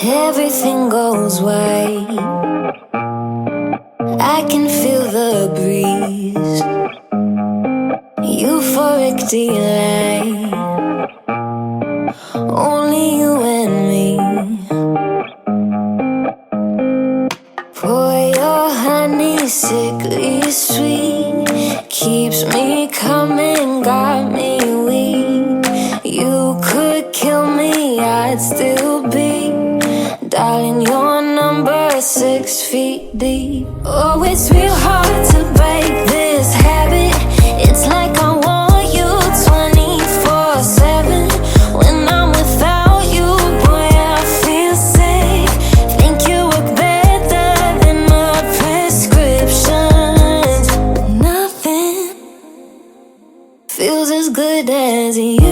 Everything goes white. I can feel the breeze. Euphoric delight. Only you and me. Pour your honey, sickly sweet. Keeps me coming, got me weak. You could kill me, I'd still be dialing your number 6 feet deep. Oh, it's real hard to break this habit. It's like I want you 24/7. When I'm without you, boy, I feel sick. Think you work better than a prescription. Nothing feels as good as you.